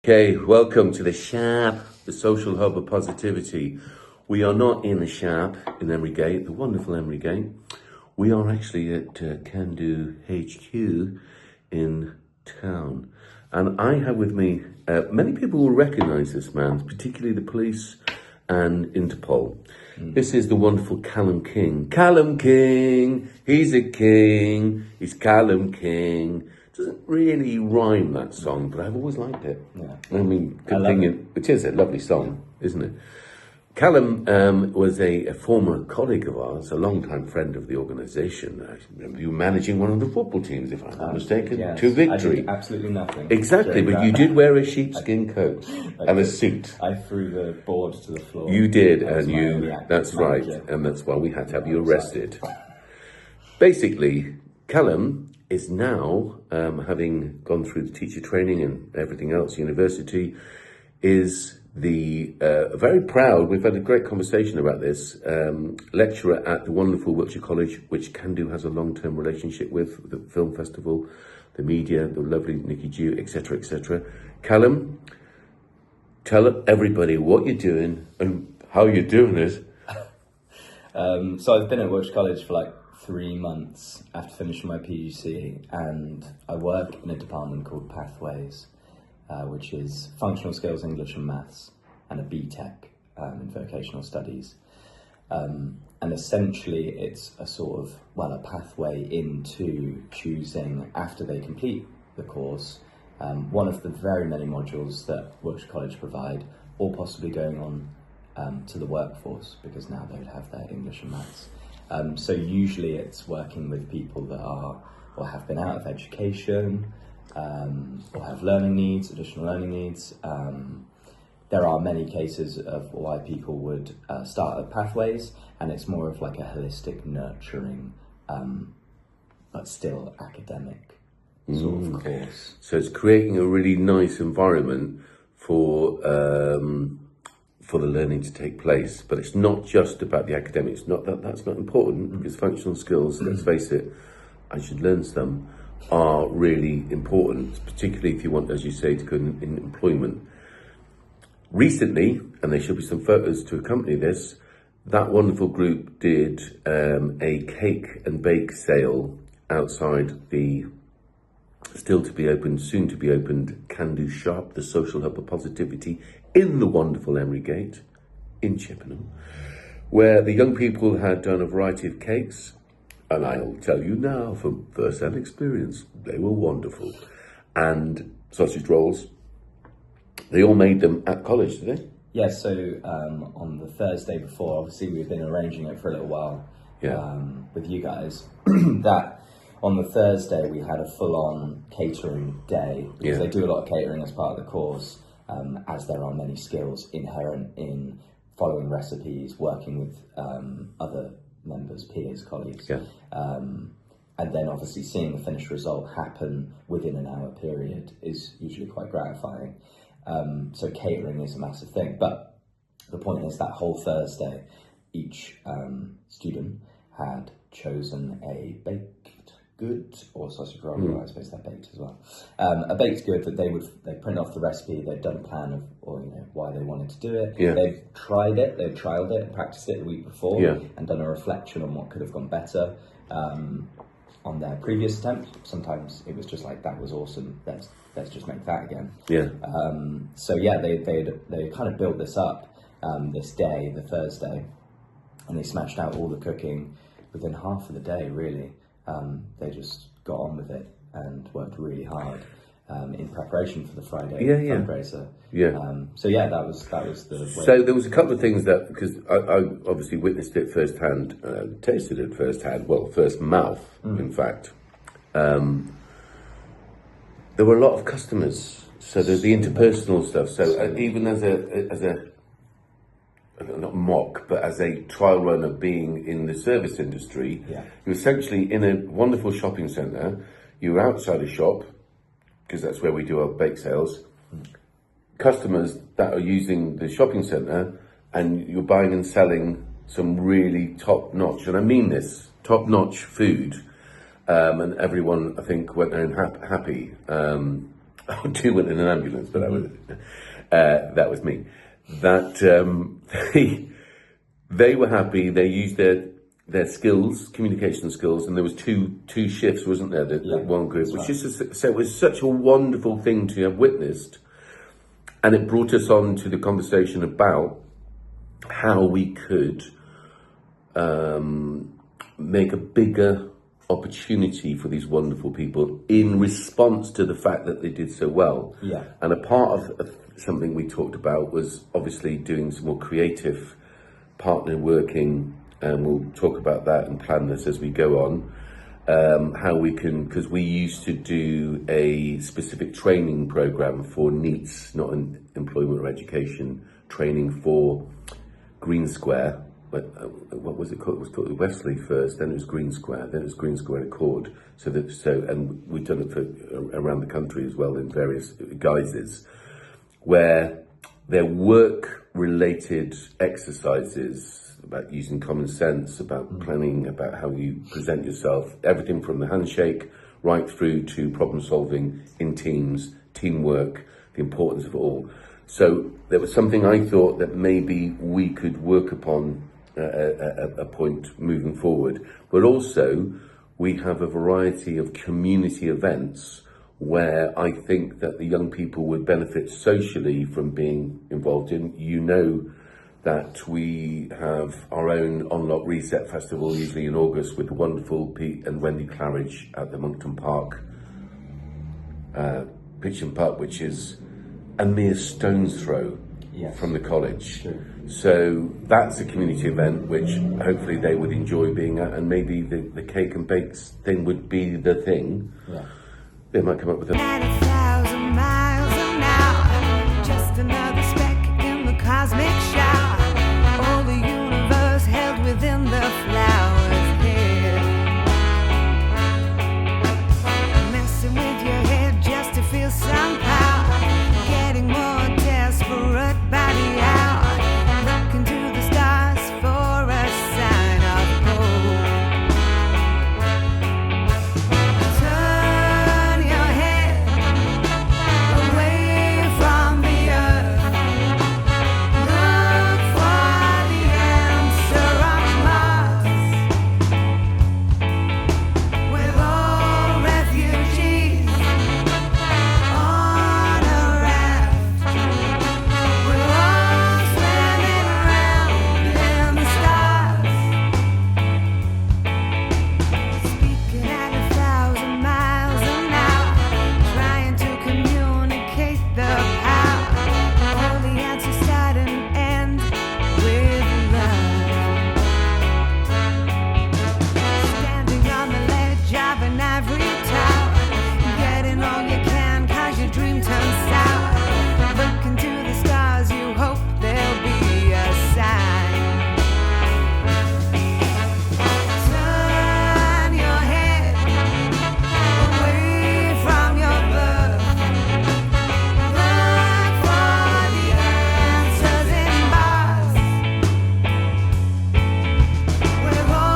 Okay, welcome to the S.H.O.P, the social hub of positivity. We are not in the S.H.O.P in Emery Gate, the wonderful Emery Gate. We are actually at Can Do HQ in town. And I have with me, many people will recognise this man, particularly the police and Interpol. This is the wonderful Callum King. Callum King, he's a king, he's Callum King. Doesn't really rhyme, that song, but I've always liked it. Yeah. I mean, it is a lovely song, isn't it? Callum was a former colleague of ours, a long-time friend of the organisation. I remember you managing one of the football teams, if I'm not mistaken, yes. to victory. I did absolutely nothing. Exactly, but you did wear a sheepskin coat and a suit. I threw the board to the floor. You did, that's right, and that's why we had to have you arrested. Basically, Callum is now, having gone through the teacher training and everything else, university, is the very proud, we've had a great conversation about this, lecturer at the wonderful Wiltshire College, which Can Do has a long-term relationship with, the film festival, the media, the lovely Nikki Jew, etc., etc. Callum, tell everybody what you're doing and how you're doing it. So I've been at Wiltshire College for like 3 months after finishing my PGCE, and I work in a department called Pathways, which is Functional Skills, English and Maths, and a BTEC in Vocational Studies. And essentially it's a sort of, a pathway into choosing, after they complete the course, one of the very many modules that Wiltshire College provide, or possibly going on to the workforce, because now they would have their English and Maths. So usually it's working with people that are, or have been out of education, or have learning needs, additional learning needs. There are many cases of why people would start at Pathways, and it's more of like a holistic nurturing, but still academic sort of course. So it's creating a really nice environment for the learning to take place, but it's not just about the academics. Not that that's not important, because functional skills, let's face it, I should learn some, are really important, particularly if you want, as you say, to go in employment. Recently, and there should be some photos to accompany this, that wonderful group did a cake and bake sale outside the still to be opened, soon to be opened Can Do S.H.O.P, the social hub of positivity, in the wonderful Emery Gate in Chippenham, where the young people had done a variety of cakes, and I'll tell you now from first-hand experience, they were wonderful. And sausage rolls, they all made them at college, did they? Yeah, so on the Thursday before, obviously we've been arranging it for a little while with you guys, that on the Thursday we had a full-on catering day, because they do a lot of catering as part of the course, as there are many skills inherent in following recipes, working with other members, peers, colleagues, and then obviously seeing the finished result happen within an hour period is usually quite gratifying. So catering is a massive thing, but the point is that whole Thursday, each student had chosen a baked good or sausage roll. I suppose they're baked as well. A baked good that they print off the recipe. They've done a plan of, or why they wanted to do it. They've tried it, they've trialed it and practiced it the week before, and done a reflection on what could have gone better on their previous attempt. Sometimes it was just like, that was awesome, let's just make that again. So they kind of built this up this day, the Thursday, and they smashed out all the cooking within half of the day, really. They just got on with it and worked really hard in preparation for the Friday fundraiser. That was the way. So there was a couple of things that, because I obviously witnessed it firsthand, tasted it firsthand, first mouth, in fact. There were a lot of customers, so there's the interpersonal stuff. So even as a not mock, but as a trial run of being in the service industry, you're essentially in a wonderful shopping centre, you're outside a shop, because that's where we do our bake sales, customers that are using the shopping centre, and you're buying and selling some really top-notch, and I mean this, top-notch food, and everyone, I think, went home happy. Two went in an ambulance, but that was me. That they were happy. They used their skills, communication skills, and there was two shifts, wasn't there? That one group, which so it was such a wonderful thing to have witnessed, and it brought us on to the conversation about how we could make a bigger opportunity for these wonderful people in response to the fact that they did so well. Yeah. And a part of something we talked about was obviously doing some more creative partner working, and we'll talk about that and plan this as we go on. How we can, because we used to do a specific training program for NEETs, not an employment or education training for Green Square. But what was it called? It was called Wesley first, then it was Green Square, then it was Green Square Accord. And we've done it for around the country as well in various guises, where they're work-related exercises about using common sense, about planning, about how you present yourself, everything from the handshake right through to problem solving in teams, teamwork, the importance of it all. So there was something I thought that maybe we could work upon a point moving forward, but also we have a variety of community events where I think that the young people would benefit socially from being involved in. You know that we have our own Unlock Reset Festival, usually in August, with the wonderful Pete and Wendy Claridge at the Monkton Park pitch and putt, which is a mere stone's throw from the college. True. So that's a community event which hopefully they would enjoy being at, and maybe the cake and bakes thing would be the thing. Yeah. They might come up with 90,000 miles an hour, just another speck in the cosmic shower.